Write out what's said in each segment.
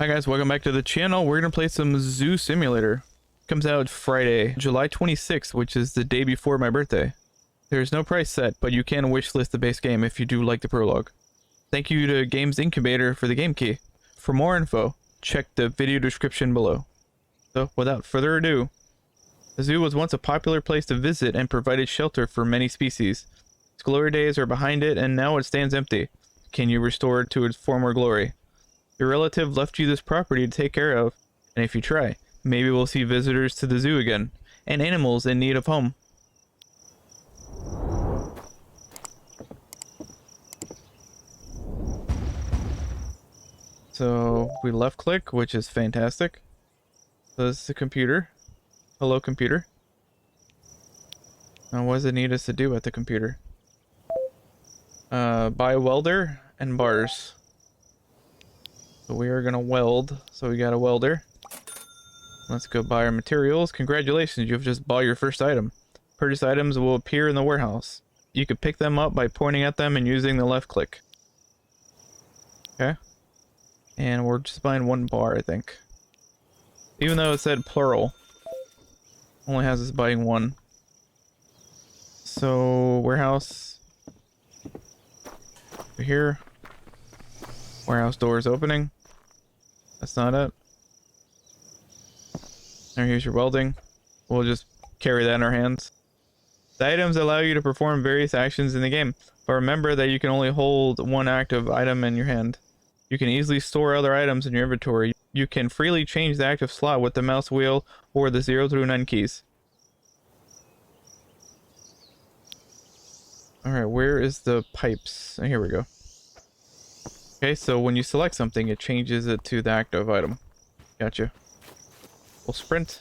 Hi guys, welcome back to the channel. We're gonna play some Zoo Simulator. Comes out Friday, July 26th, which is the day before my birthday. There's no price set, but you can wishlist the base game if you do like the prologue. Thank you to Games Incubator for the game key. For more info, check the video description below. So, without further ado, the zoo was once a popular place to visit and provided shelter for many species. Its glory days are behind it, and now it stands empty. Can you restore it to its former glory? Your relative left you this property to take care of, and if you try, maybe we'll see visitors to the zoo again, and animals in need of home. So, we left click, which is fantastic. So this is the computer. Hello, computer. Now, what does it need us to do at the computer? Buy welder and bars. So we are gonna weld, so we got a welder. Let's go buy our materials. Congratulations, you've just bought your first item. Purchased items will appear in the warehouse. You can pick them up by pointing at them and using the left click. Okay. And we're just buying one bar, I think. Even though it said plural, only has us buying one. So, warehouse. Over here. Warehouse doors opening. That's not it. Now here's your welding. We'll just carry that in our hands. The items allow you to perform various actions in the game, but remember that you can only hold one active item in your hand. You can easily store other items in your inventory. You can freely change the active slot with the mouse wheel or the 0 through 9 keys. Alright, where is the pipes? Oh, here we go. Okay, so when you select something, it changes it to the active item. Gotcha. We'll sprint.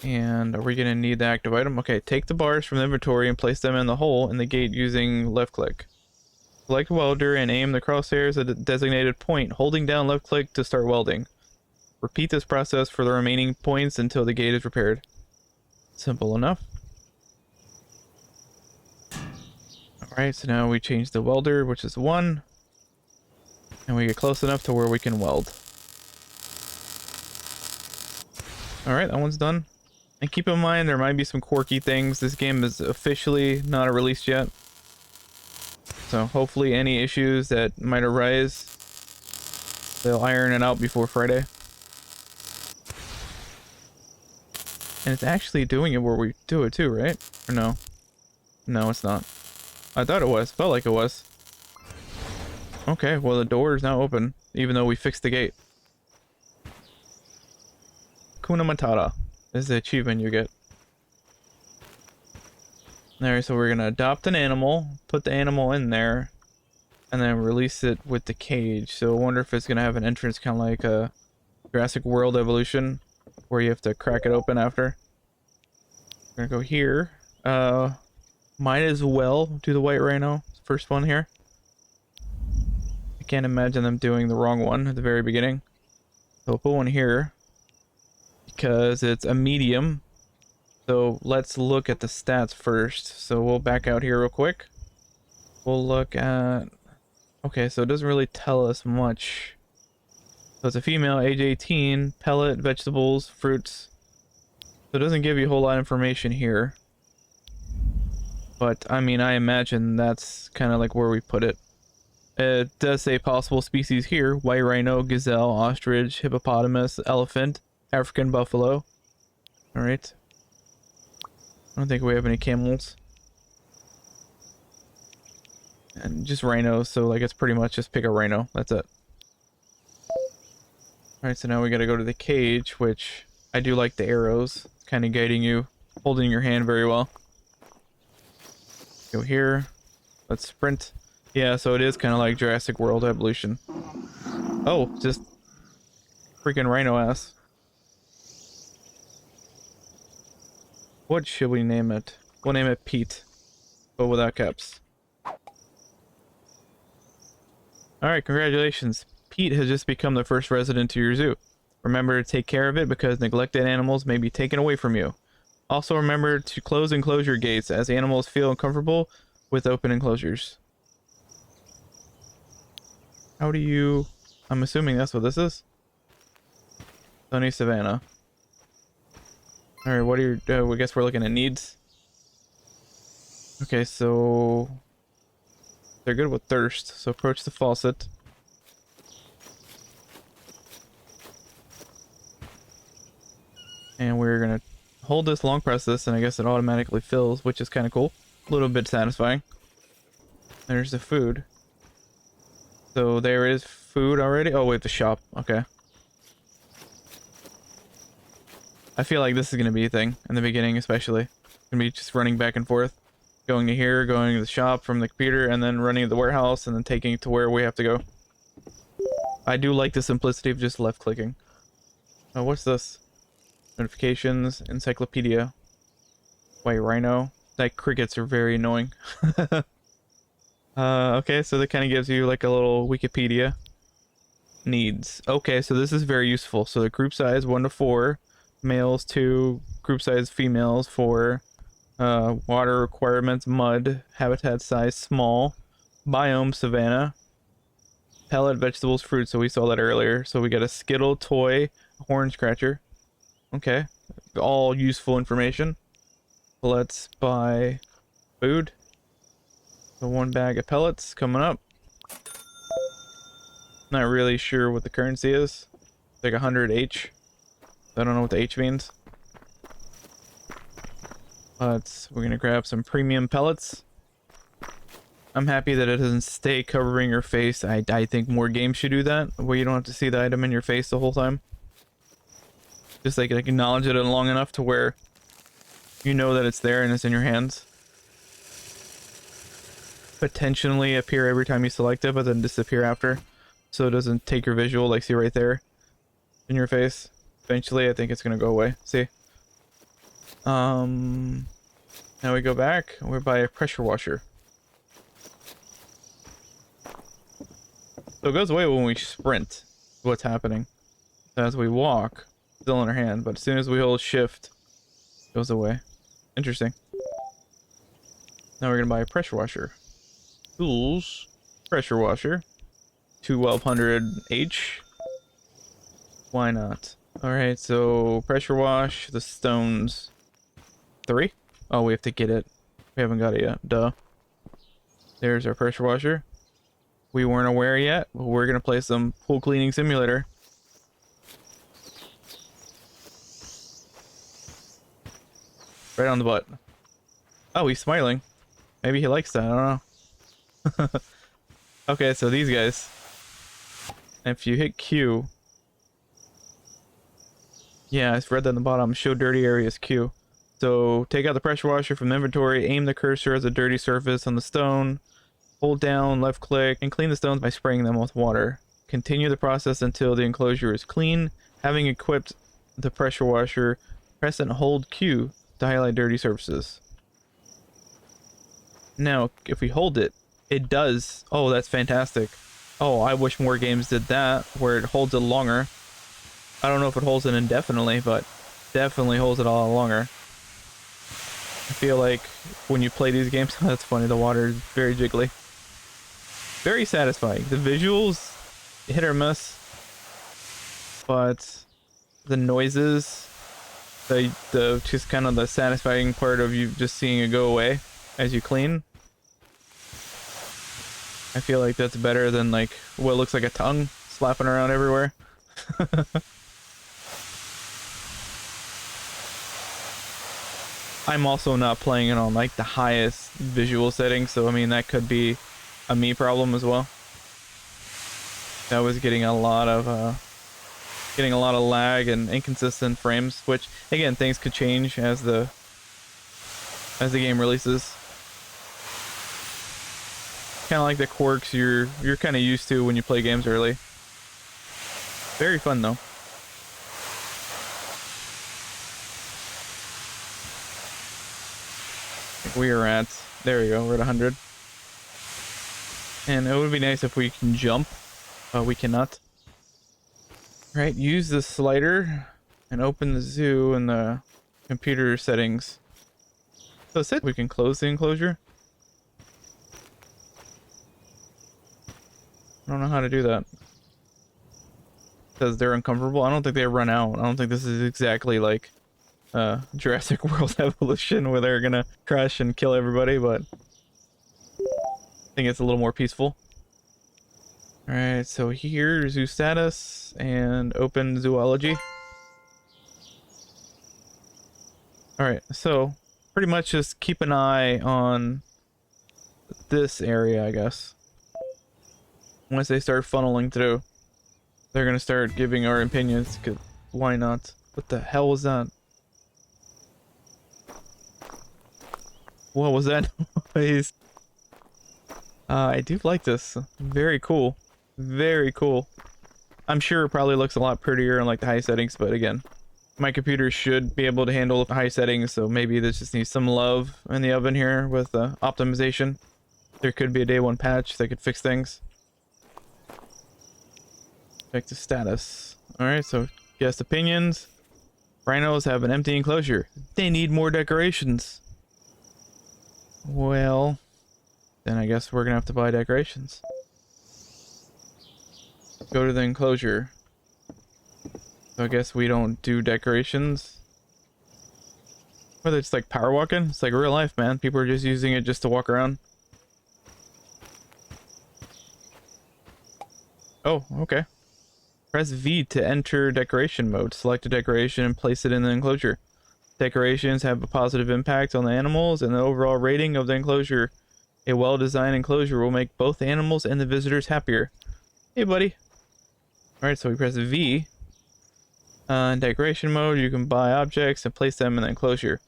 And are we going to need the active item? Okay, take the bars from the inventory and place them in the hole in the gate using left click. Select welder and aim the crosshairs at a designated point, holding down left click to start welding. Repeat this process for the remaining points until the gate is repaired. Simple enough. Alright, so now we change the welder, which is 1. And we get close enough to where we can weld. Alright, that one's done. And keep in mind, there might be some quirky things. This game is officially not released yet. So hopefully any issues that might arise, they'll iron it out before Friday. And it's actually doing it where we do it too, right? Or no? No, it's not. I thought it was. Felt like it was. Okay, well the door is now open, even though we fixed the gate. Kuna Matata is the achievement you get. Alright, so we're gonna adopt an animal, put the animal in there, and then release it with the cage. So I wonder if it's gonna have an entrance kind of like a Jurassic World Evolution, where you have to crack it open after. We're gonna go here. Might as well do the white rhino, first one here. I can't imagine them doing the wrong one at the very beginning. So we'll put one here because it's a medium. So let's look at the stats first. So we'll back out here real quick. We'll look at... Okay, so it doesn't really tell us much. So it's a female, age 18, pellet, vegetables, fruits. So it doesn't give you a whole lot of information here. But, I mean, I imagine that's kind of like where we put it. It does say possible species here: white rhino, gazelle, ostrich, hippopotamus, elephant, African buffalo. Alright. I don't think we have any camels. And just rhinos, so like it's pretty much just pick a rhino. That's it. Alright, so now we gotta go to the cage, which I do like the arrows. It's kind of guiding you, holding your hand very well. Go here. Let's sprint. Yeah, so it is kind of like Jurassic World Evolution. Oh, just freaking rhino ass. What should we name it? We'll name it Pete, but without caps. Alright, congratulations. Pete has just become the first resident to your zoo. Remember to take care of it because neglected animals may be taken away from you. Also remember to close and close your gates as animals feel uncomfortable with open enclosures. How do you... I'm assuming that's what this is. Sunny Savannah. Alright, what are your... I guess we're looking at needs. Okay, so... they're good with thirst, so approach the faucet. And we're gonna hold this, long press this, and I guess it automatically fills, which is kind of cool. A little bit satisfying. There's the food. So there is food already. Oh wait, the shop. Okay. I feel like this is gonna be a thing in the beginning, especially. It's gonna be just running back and forth, going to here, going to the shop from the computer, and then running to the warehouse, and then taking it to where we have to go. I do like the simplicity of just left clicking. Oh, what's this? Notifications, encyclopedia. White rhino. Like crickets are very annoying. Okay, so that kind of gives you like a little Wikipedia. Needs. Okay, so this is very useful. So the group size 1 to 4, males 2, group size females 4, water requirements mud, habitat size small, biome savanna, pellet vegetables fruit. So we saw that earlier. So we got a skittle toy, horn scratcher. Okay, all useful information. Let's buy food. So 1 bag of pellets coming up. Not really sure what the currency is. It's like 100 H. I don't know what the H means. But we're gonna grab some premium pellets. I'm happy that it doesn't stay covering your face. I think more games should do that, where you don't have to see the item in your face the whole time. Just like acknowledge it long enough to where you know that it's there and it's in your hands. Potentially appear every time you select it, but then disappear after, so it doesn't take your visual, like see right there in your face. Eventually I think it's gonna go away. See, now we go back, we're by a pressure washer, so it goes away when we sprint. What's happening as we walk, still in our hand, but as soon as we hold shift, it goes away. Interesting. Now we're gonna buy a pressure washer. Tools, pressure washer, 1200 H. Why not? All right, so pressure wash the stones. 3. Oh, we have to get it. We haven't got it yet. Duh. There's our pressure washer. We weren't aware yet, but we're gonna play some pool cleaning simulator. Right on the butt. Oh, he's smiling. Maybe he likes that. I don't know. Okay, so these guys, if you hit Q, yeah, it's red on the bottom, show dirty areas Q. So take out the pressure washer from the inventory, aim the cursor as a dirty surface on the stone, hold down, left click, and clean the stones by spraying them with water. Continue the process until the enclosure is clean. Having equipped the pressure washer, press and hold Q to highlight dirty surfaces. Now, if we hold it, it does. Oh, that's fantastic. Oh, I wish more games did that, where it holds it longer. I don't know if it holds it indefinitely, but definitely holds it a lot longer. I feel like when you play these games, that's funny, the water is very jiggly. Very satisfying. The visuals, hit or miss, but the noises, the just kind of the satisfying part of you just seeing it go away as you clean. I feel like that's better than like what looks like a tongue slapping around everywhere. I'm also not playing it on like the highest visual settings, so I mean that could be a me problem as well. That was getting a lot of lag and inconsistent frames, which again, things could change as the game releases. Kind of like the quirks you're kind of used to when you play games early. Very fun though. We are at, there we go, we're at 100. And it would be nice if we can jump, but we cannot. Right, use the slider and open the zoo in the computer settings. So that's it. We can close the enclosure. I don't know how to do that. says they're uncomfortable. I don't think they run out. I don't think this is exactly like Jurassic World Evolution where they're gonna crash and kill everybody, but I think it's a little more peaceful. Alright, so here, zoo status and open zoology. Alright, so pretty much just keep an eye on this area, I guess. Once they start funneling through, they're gonna start giving our opinions, 'cause why not? What the hell was that? What was that noise? I do like this. Very cool. Very cool. I'm sure it probably looks a lot prettier in like the high settings, but again, my computer should be able to handle the high settings, so maybe this just needs some love in the oven here with optimization. There could be a day one patch that could fix things. Check the status. Alright, so guest opinions. Rhinos have an empty enclosure. They need more decorations. Well, then I guess we're gonna have to buy decorations. Go to the enclosure. So I guess we don't do decorations. Whether it's like power walking, it's like real life, man. People are just using it just to walk around. Oh, okay. Press V to enter decoration mode. Select a decoration and place it in the enclosure. Decorations have a positive impact on the animals and the overall rating of the enclosure. A well-designed enclosure will make both the animals and the visitors happier. Hey, buddy. Alright, so we press V. In decoration mode, you can buy objects and place them in the enclosure.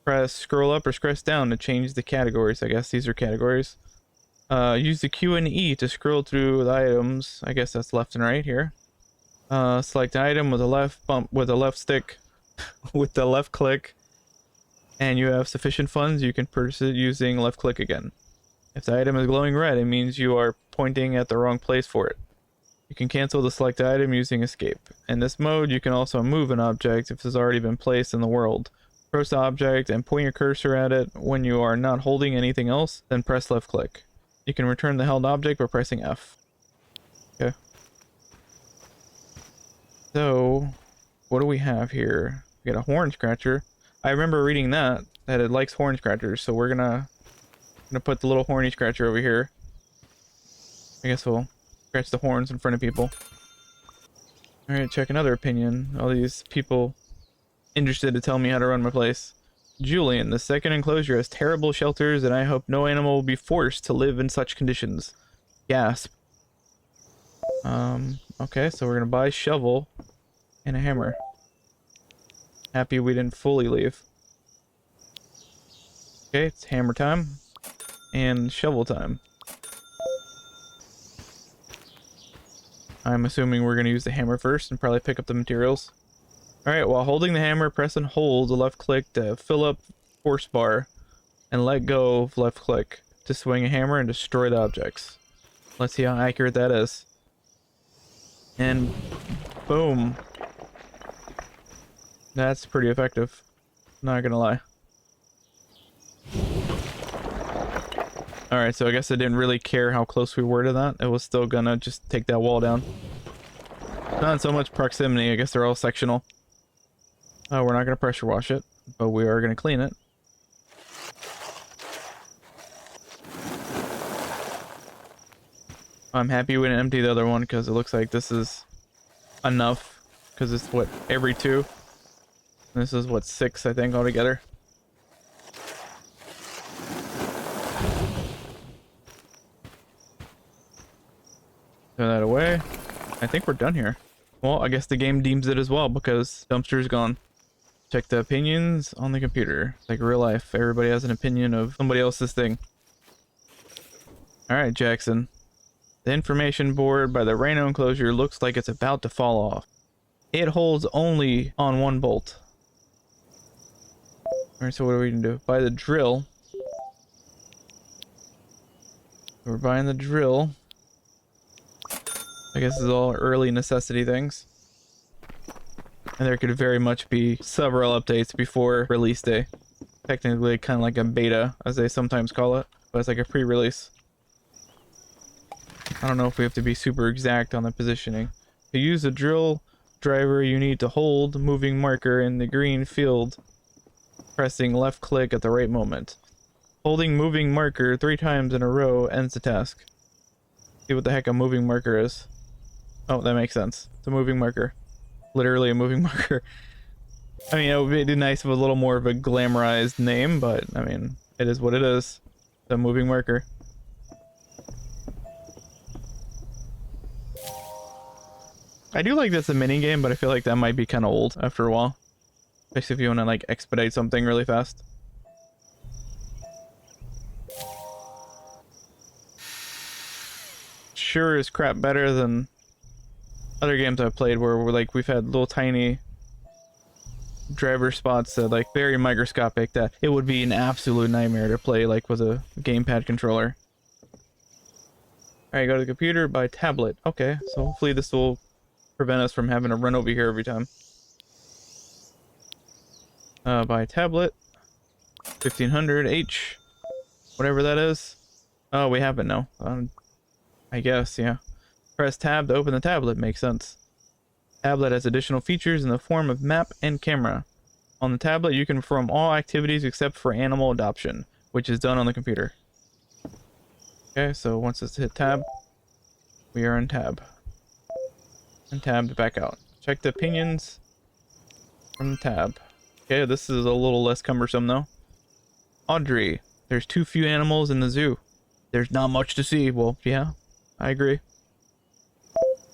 Press scroll up or scroll down to change the categories. I guess these are categories. Use the Q and E to scroll through the items. I guess that's left and right here. Select item with a left bump with a left stick with the left click, and you have sufficient funds. You can purchase it using left click again. If the item is glowing red, it means you are pointing at the wrong place for it. You can cancel the selected item using escape. In this mode, you can also move an object if it has already been placed in the world. Approach the object and point your cursor at it when you are not holding anything else, then press left click. You can return the held object by pressing F. Okay. So, what do we have here? We got a horn scratcher. I remember reading that it likes horn scratchers, so we're gonna put the little horny scratcher over here. I guess we'll scratch the horns in front of people. Alright, check another opinion. All these people interested to tell me how to run my place. Julian, the second enclosure has terrible shelters, and I hope no animal will be forced to live in such conditions. Gasp. Okay, so we're gonna buy a shovel and a hammer. Happy we didn't fully leave. Okay, it's hammer time and shovel time. I'm assuming we're gonna use the hammer first and probably pick up the materials. Alright, while holding the hammer, press and hold the left click to fill up force bar, and let go of left click to swing a hammer and destroy the objects. Let's see how accurate that is. And boom. That's pretty effective. Not gonna lie. Alright, so I guess I didn't really care how close we were to that. It was still gonna just take that wall down. Not so much proximity, I guess they're all sectional. We're not gonna pressure wash it, but we are gonna clean it. I'm happy we didn't empty the other one because it looks like this is enough. Because it's what, every 2? And this is what, 6 I think altogether. Throw that away. I think we're done here. Well, I guess the game deems it as well because dumpster's gone. Check the opinions on the computer. Like real life, everybody has an opinion of somebody else's thing. Alright, Jackson. The information board by the Rhino enclosure looks like it's about to fall off. It holds only on one bolt. Alright, so what are we gonna do? Buy the drill. We're buying the drill. I guess this is all early necessity things. And there could very much be several updates before release day. Technically kind of like a beta, as they sometimes call it. But it's like a pre-release. I don't know if we have to be super exact on the positioning. To use the drill driver, you need to hold moving marker in the green field, pressing left click at the right moment. Holding moving marker 3 times in a row ends the task. See what the heck a moving marker is. Oh, that makes sense. It's a moving marker. Literally a moving marker. I mean, it would be nice with a little more of a glamorized name, but I mean, it is what it is. It's a moving marker. I do like this a mini game, but I feel like that might be kind of old after a while. Especially if you want to like expedite something really fast. Sure is crap better than other games I've played where we've had little tiny driver spots that like very microscopic that it would be an absolute nightmare to play like with a gamepad controller. Alright, go to the computer, buy tablet. Okay, so hopefully this will prevent us from having to run over here every time. Buy tablet. 1500 H. Whatever that is. Oh, we have it now. I guess, yeah. Press tab to open the tablet, makes sense. Tablet has additional features in the form of map and camera. On the tablet, you can perform all activities except for animal adoption, which is done on the computer. Okay, so once it's hit tab, we are in tab. And tab to back out. Check the opinions from the tab. Okay, this is a little less cumbersome though. Audrey, there's too few animals in the zoo. There's not much to see. Well, yeah, I agree.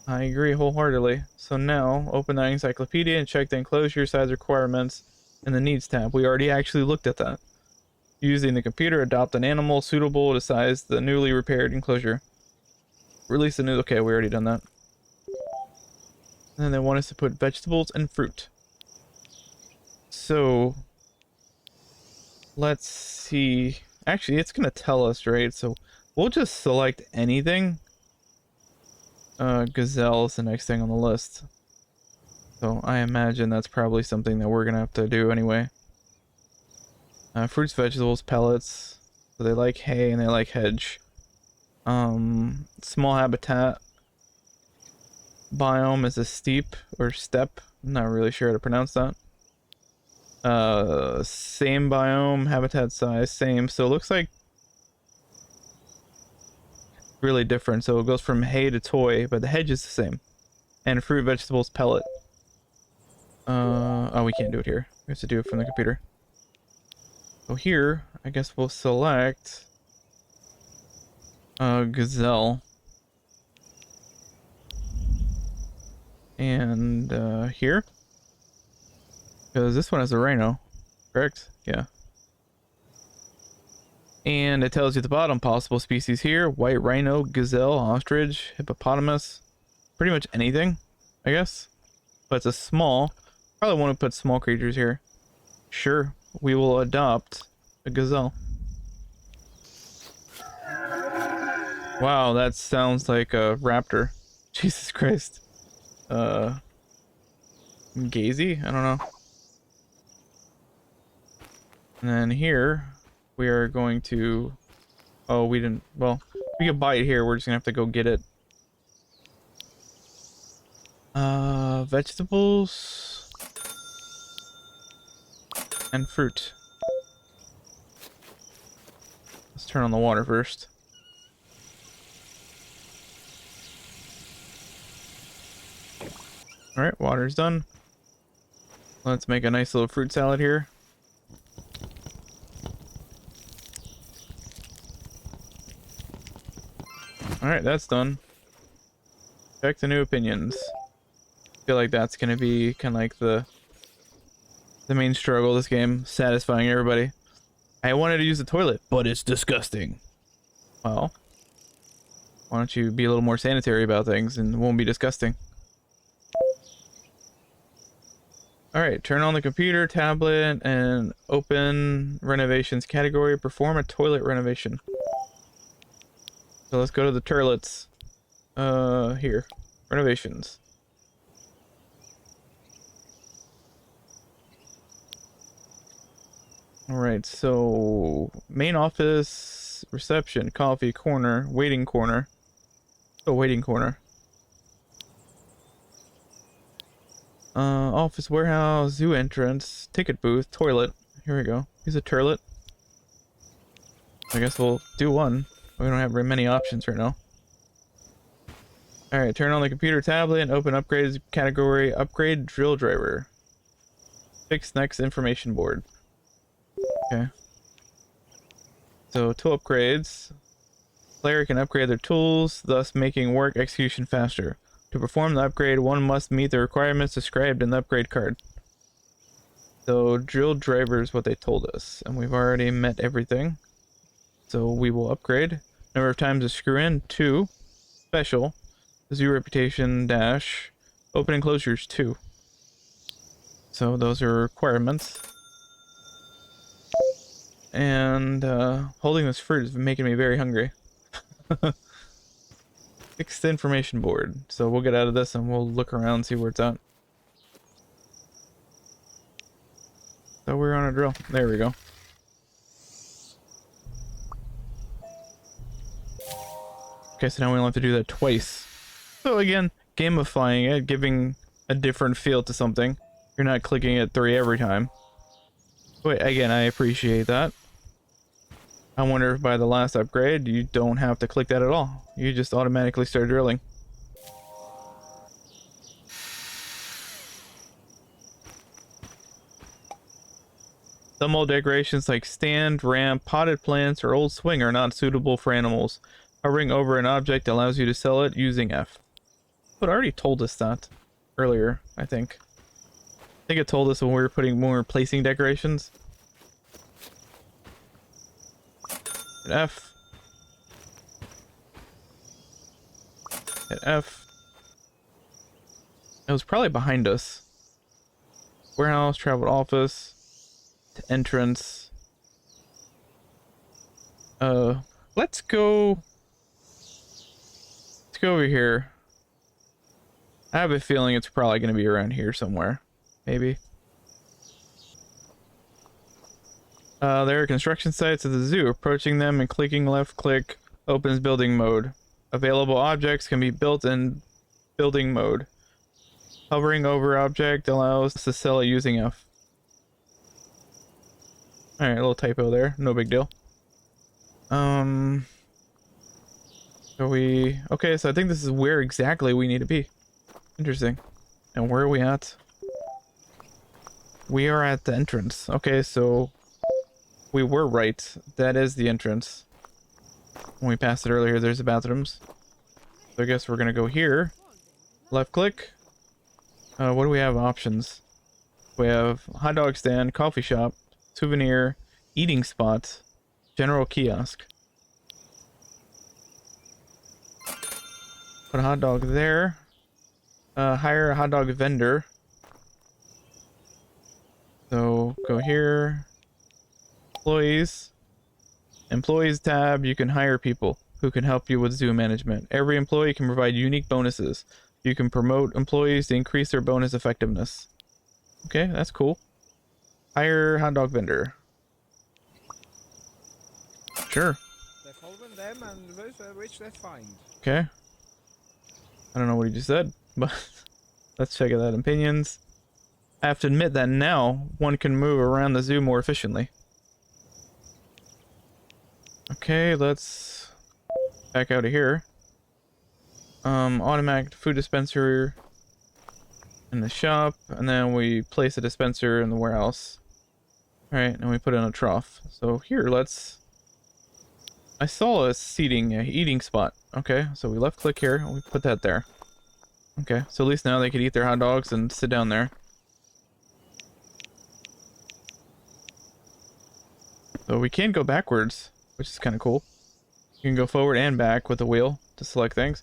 I agree wholeheartedly. So now, open the encyclopedia and check the enclosure size requirements in the needs tab. We already actually looked at that. Using the computer, adopt an animal suitable to size the newly repaired enclosure. Release the new... Okay, we already done that. And then they want us to put vegetables and fruit. So... let's see... Actually, it's gonna tell us, right? So, we'll just select anything. Gazelle is the next thing on the list. So, I imagine that's probably something that we're gonna have to do anyway. Fruits, vegetables, pellets. So they like hay and they like hedge. Small habitat. Biome is a steep or steppe. I'm not really sure how to pronounce that. Same biome, habitat size, same. So it looks like really different. So it goes from hay to toy, but the hedge is the same. And fruit, vegetables, pellet. Oh, we can't do it here. We have to do it from the computer. So here, I guess we'll select gazelle. And here, because this one has a rhino, correct? Yeah. And it tells you at the bottom possible species here: white rhino, gazelle, ostrich, hippopotamus, pretty much anything, I guess. But it's a small. Probably want to put small creatures here. Sure, we will adopt a gazelle. Wow, that sounds like a raptor. Jesus Christ. Gazy? I don't know. And then here, we are going to... Oh, we didn't... Well, we can buy it here. We're just gonna have to go get it. Vegetables... and fruit. Let's turn on the water first. Alright, water's done. Let's make a nice little fruit salad here. Alright, that's done. Check the new opinions. I feel like that's gonna be kind of like the main struggle of this game, satisfying everybody. I wanted to use the toilet, but it's disgusting. Well, why don't you be a little more sanitary about things and it won't be disgusting. Alright, turn on the computer, tablet, and open renovations category. Perform a toilet renovation. So let's go to the toilets. Here. Renovations. Alright, so main office, reception, coffee, corner, waiting corner. Oh, waiting corner. Office, warehouse, zoo entrance, ticket booth, toilet. Here we go. Use a turlet. I guess we'll do one. We don't have very many options right now. Alright, turn on the computer tablet and open upgrades category. Upgrade drill driver. Fix next information board. Okay. So, tool upgrades. Player can upgrade their tools, thus making work execution faster. To perform the upgrade, one must meet the requirements described in the upgrade card. So, drill driver is what they told us, and we've already met everything. So, we will upgrade. Number of times to screw in, 2. Special. Zoo reputation, dash. Open enclosures, 2. So, those are requirements. And, holding this fruit is making me very hungry. Fix the information board. So we'll get out of this and we'll look around and see where it's at. So we're on a drill. There we go. Okay, so now we only have to do that twice. So again, gamifying it, giving a different feel to something. You're not clicking it 3 every time. Wait, again, I appreciate that. I wonder if by the last upgrade, you don't have to click that at all. You just automatically start drilling. Some old decorations like stand, ramp, potted plants, or old swing are not suitable for animals. Hovering over an object allows you to sell it using F. But it already told us that earlier, I think. I think it told us when we were placing decorations. Hit F. Hit F. It was probably behind us. Warehouse, travel office, to entrance. Let's go over here. I have a feeling it's probably going to be around here somewhere. Maybe. There are construction sites at the zoo. Approaching them and clicking left click opens building mode. Available objects can be built in building mode. Hovering over object allows to sell it using F. Alright, a little typo there. No big deal. Okay, so I think this is where exactly we need to be. Interesting. And where are we at? We are at the entrance. Okay, so we were right. That is the entrance. When we passed it earlier, there's the bathrooms. So I guess we're gonna go here. Left click. What do we have options? We have hot dog stand, coffee shop, souvenir, eating spot, general kiosk. Put a hot dog there. Hire a hot dog vendor. So go here. Employees. Employees tab, you can hire people who can help you with zoo management. Every employee can provide unique bonuses. You can promote employees to increase their bonus effectiveness. Okay, that's cool. Hire hot dog vendor. Sure. Okay. I don't know what he just said, but let's check it out. Opinions. I have to admit that now one can move around the zoo more efficiently. Okay, let's back out of here. Automatic food dispenser in the shop, and then we place a dispenser in the warehouse. Alright, and we put in a trough. So here, I saw a eating spot. Okay, so we left click here, and we put that there. Okay, so at least now they could eat their hot dogs and sit down there. So we can go backwards, which is kind of cool. You can go forward and back with the wheel to select things.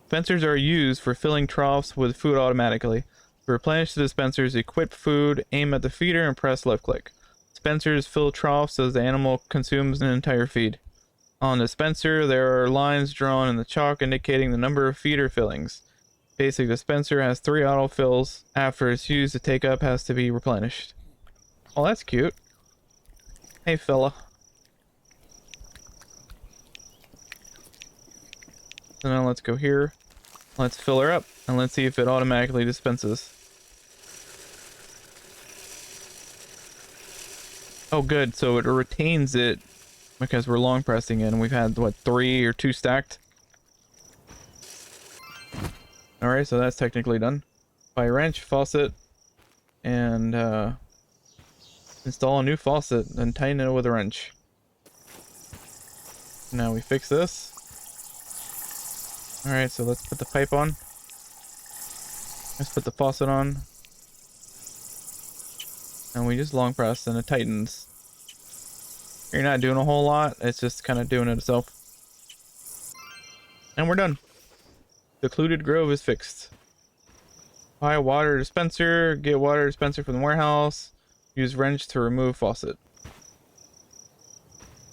Dispensers are used for filling troughs with food automatically. To replenish the dispensers, equip food, aim at the feeder, and press left click. Dispensers fill troughs as the animal consumes an entire feed. On the dispenser, there are lines drawn in the chalk indicating the number of feeder fillings. Basic dispenser has 3 autofills. After it's used, the take-up has to be replenished. Oh, that's cute. Hey, fella. So now let's go here. Let's fill her up, and let's see if it automatically dispenses. Oh, good. So it retains it because we're long pressing it, and we've had, what, 3 or 2 stacked? Alright, so that's technically done. Buy a wrench, faucet, and install a new faucet, and tighten it with a wrench. Now we fix this. Alright, so let's put the pipe on. Let's put the faucet on. And we just long press and it tightens. You're not doing a whole lot, it's just kind of doing it itself. And we're done. Secluded Grove is fixed. Buy a water dispenser, get water dispenser from the warehouse, use wrench to remove faucet.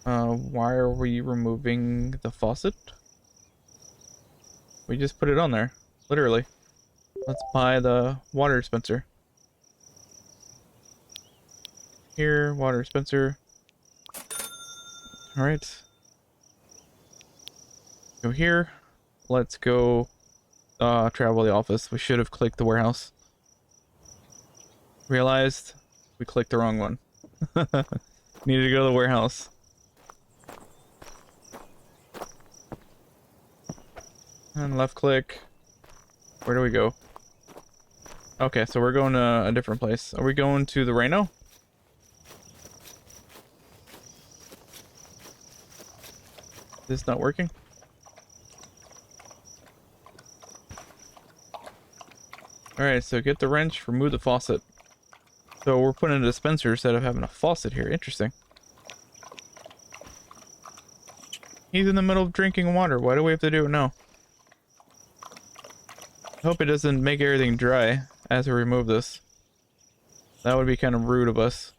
Why are we removing the faucet? We just put it on there, literally. Let's buy the water dispenser. Here, water dispenser. Alright. Go here. Let's go travel the office. We should have clicked the warehouse. Realized we clicked the wrong one. Needed to go to the warehouse. And left click. Where do we go? Okay, so we're going to a different place. Are we going to the Rhino? Is this not working? Alright, so get the wrench, remove the faucet. So we're putting a dispenser instead of having a faucet here. Interesting. He's in the middle of drinking water. Why do we have to do it now? I hope it doesn't make everything dry as we remove this. That would be kind of rude of us.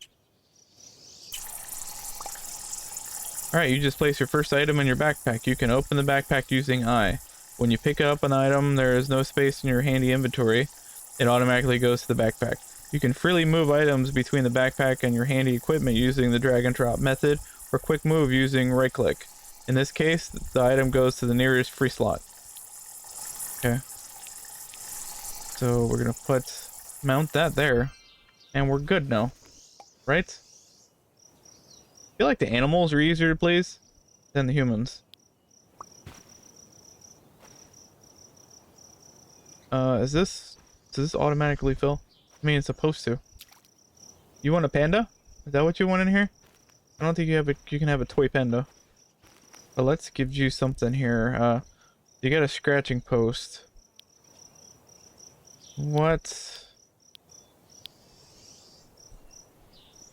Alright, you just place your first item in your backpack. You can open the backpack using I. When you pick up an item, there is no space in your handy inventory. It automatically goes to the backpack. You can freely move items between the backpack and your handy equipment using the drag and drop method, or quick move using right click. In this case, the item goes to the nearest free slot. Okay. So we're gonna mount that there, and we're good now, right? I feel like the animals are easier to please than the humans. Does this automatically fill? I mean, it's supposed to. You want a panda? Is that what you want in here? I don't think you can have a toy panda. But let's give you something here. You got a scratching post. What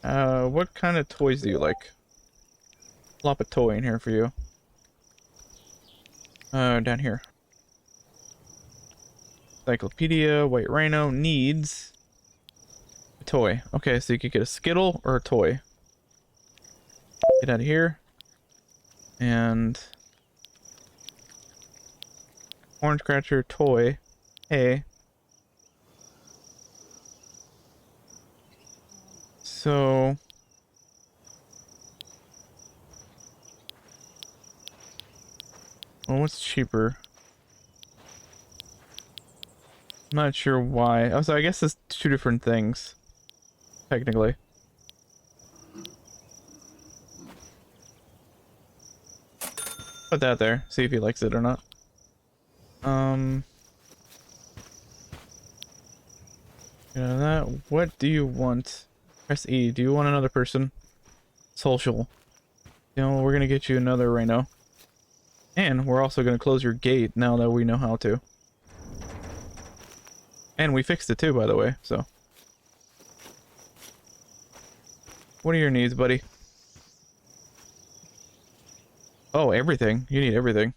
kind of toys do you like? Plop a toy in here for you. Down here. Encyclopedia, White Rhino needs a toy. Okay, so you could get a Skittle or a toy. Get out of here. And Horn Scratcher, toy. Hey. So well, what's cheaper? I'm not sure why. Oh, so I guess it's 2 different things, technically. Put that there. See if he likes it or not. That. What do you want? Press E. Do you want another person? Social. You know, we're gonna get you another Rhino. And we're also gonna close your gate now that we know how to. And we fixed it too, by the way, so. What are your needs, buddy? Oh, everything. You need everything.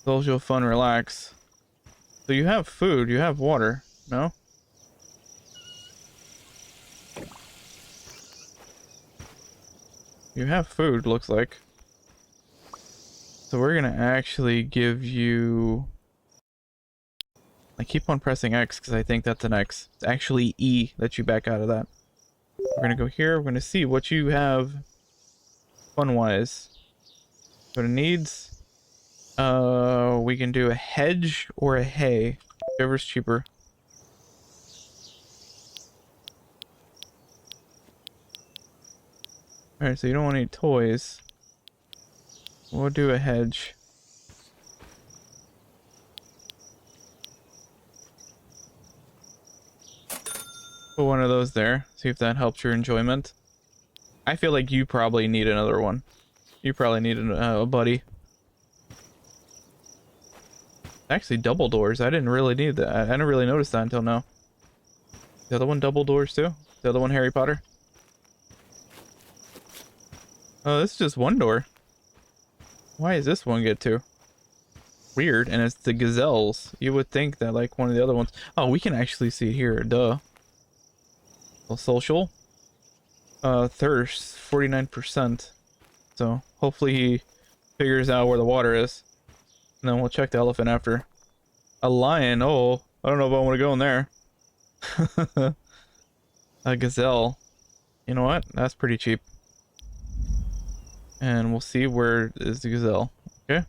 Social, fun, relax. So you have food, you have water, no? You have food, looks like. So we're gonna actually give you... I keep on pressing X because I think that's an X. It's actually E that you back out of that. We're gonna go here, we're gonna see what you have fun-wise. Go to needs. We can do a hedge or a hay. Whichever's cheaper. Alright, so you don't want any toys. We'll do a hedge. Put one of those there. See if that helps your enjoyment. I feel like you probably need another one. You probably need a buddy. Actually, double doors. I didn't really need that. I didn't really notice that until now. The other one double doors too? The other one Harry Potter? Oh, this is just one door. Why does this one get two? Weird, and it's the gazelles. You would think that like one of the other ones. Oh, we can actually see here, duh. Well, social. Thirst, 49%. So hopefully he figures out where the water is. And then we'll check the elephant after. A lion, oh, I don't know if I want to go in there. A gazelle. You know what? That's pretty cheap. And we'll see where is the gazelle. Okay.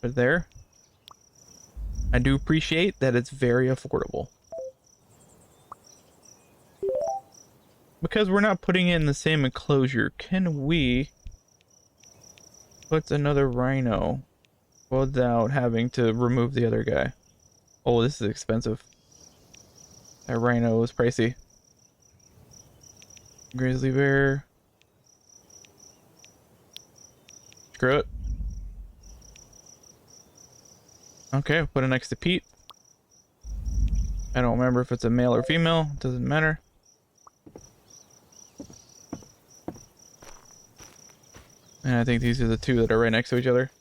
Right there. I do appreciate that it's very affordable. Because we're not putting it in the same enclosure, can we put another rhino without having to remove the other guy? Oh, this is expensive. That rhino is pricey. Grizzly bear. Screw it. Okay, put it next to Pete. I don't remember if it's a male or female. Doesn't matter. And I think these are the two that are right next to each other.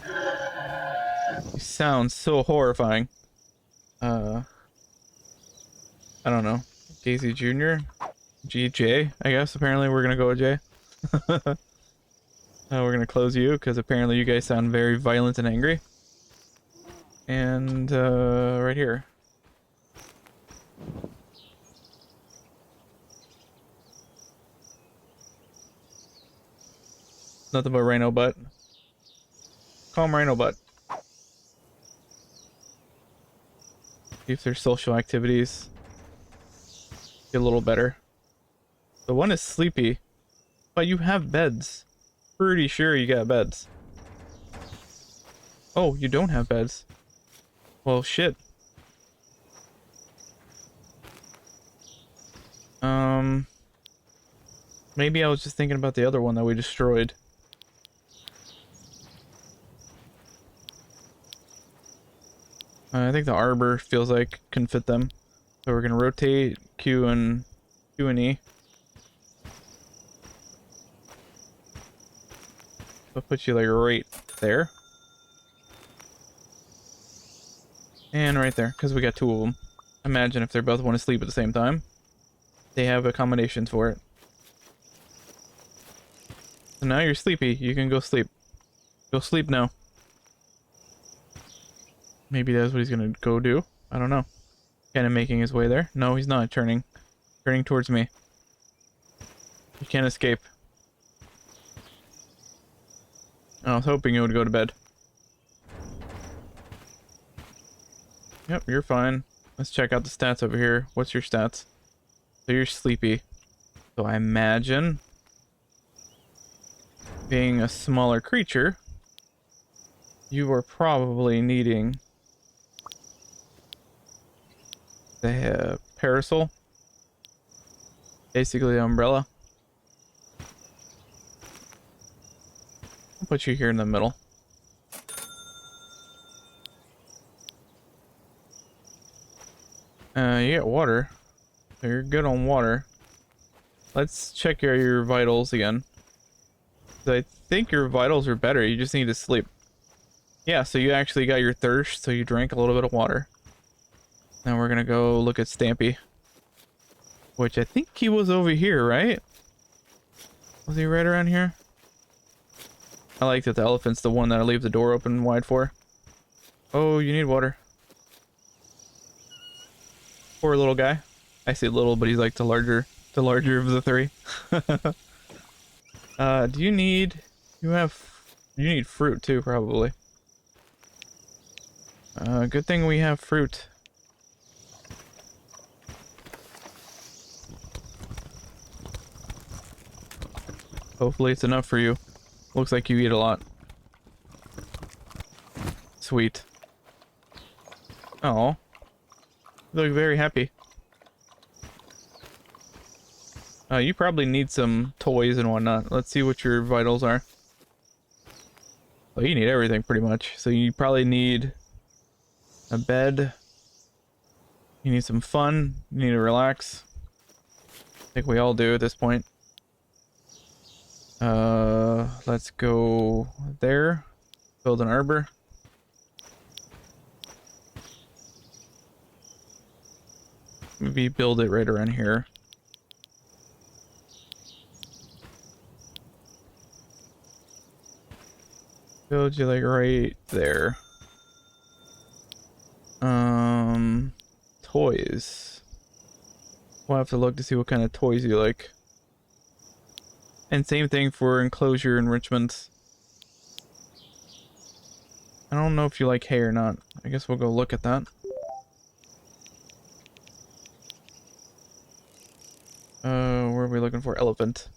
They sound so horrifying. I don't know. Daisy Jr. J, I guess. Apparently we're gonna go with J. We're gonna close you because apparently you guys sound very violent and angry. And right here. Nothing but rhino butt. Calm rhino butt. See if there's social activities. Get a little better. The one is sleepy, but you have beds. Pretty sure you got beds. Oh, you don't have beds. Well, shit. Maybe I was just thinking about the other one that we destroyed. I think the arbor feels like can fit them. So we're gonna rotate Q and E. I'll put you like right there. And right there, because we got two of them. Imagine if they both want to sleep at the same time. They have accommodations for it. So now you're sleepy. You can go sleep. Go sleep now. Maybe that's what he's gonna go do. I don't know. Kind of making his way there. No, he's not turning. Turning towards me. You can't escape. I was hoping it would go to bed. Yep, you're fine. Let's check out the stats over here. What's your stats? So you're sleepy. So I imagine being a smaller creature, you are probably needing the parasol. Basically the umbrella. I'll put you here in the middle. You get water. So you're good on water. Let's check your vitals again. So I think your vitals are better. You just need to sleep. Yeah, so you actually got your thirst, so you drank a little bit of water. Now we're gonna go look at Stampy. Which I think he was over here, right? Was he right around here? I like that the elephant's the one that I leave the door open wide for. Oh, you need water. Poor little guy. I say little, but he's like the larger of the three. Do you need... You need fruit too, probably. Good thing we have fruit. Hopefully it's enough for you. Looks like you eat a lot. Sweet. Oh, you look very happy. You probably need some toys and whatnot. Let's see what your vitals are. Well, you need everything pretty much. So you probably need a bed. You need some fun. You need to relax. I think we all do at this point. Let's go there. Build an arbor. Maybe build it right around here. Build you like right there. Toys. We'll have to look to see what kind of toys you like. And same thing for enclosure enrichments. I don't know if you like hay or not. I guess we'll go look at that. Where are we looking for? Elephant.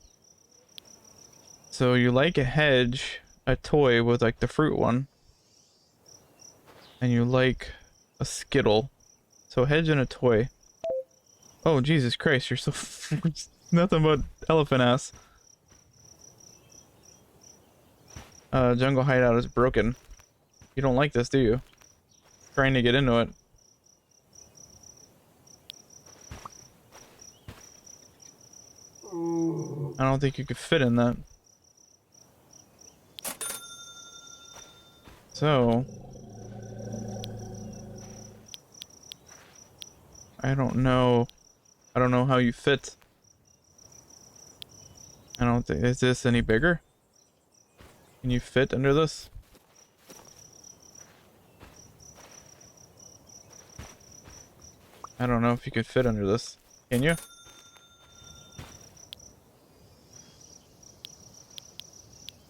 So you like a hedge, a toy with like the fruit one. And you like a skittle. So a hedge and a toy. Oh, Jesus Christ, you're so... nothing but elephant ass. Jungle hideout is broken. You don't like this, do you? Trying to get into it. I don't think you could fit in that. So... I don't know how you fit. I don't think... Is this any bigger? Can you fit under this? I don't know if you could fit under this. Can you?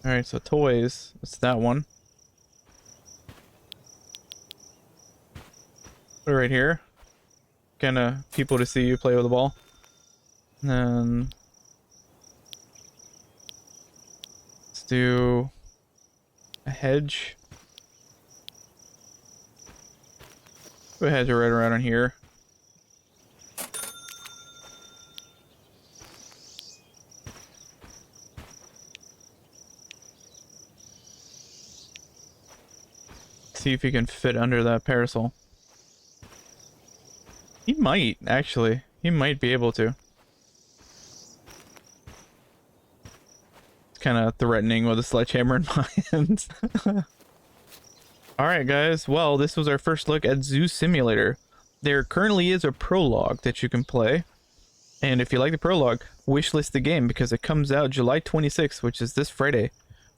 Alright, so toys. It's that one. Put it right here. Kinda people to see you play with the ball. And then... let's do... a hedge. Put a hedge right around here. See if you can fit under that parasol. He might, actually. He might be able to. It's kind of threatening with a sledgehammer in my hands. Alright guys, well this was our first look at Zoo Simulator. There currently is a prologue that you can play. And if you like the prologue, wishlist the game because it comes out July 26th, which is this Friday.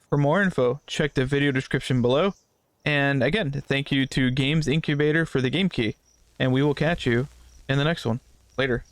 For more info, check the video description below. And again, thank you to Games Incubator for the game key. And we will catch you in the next one. Later.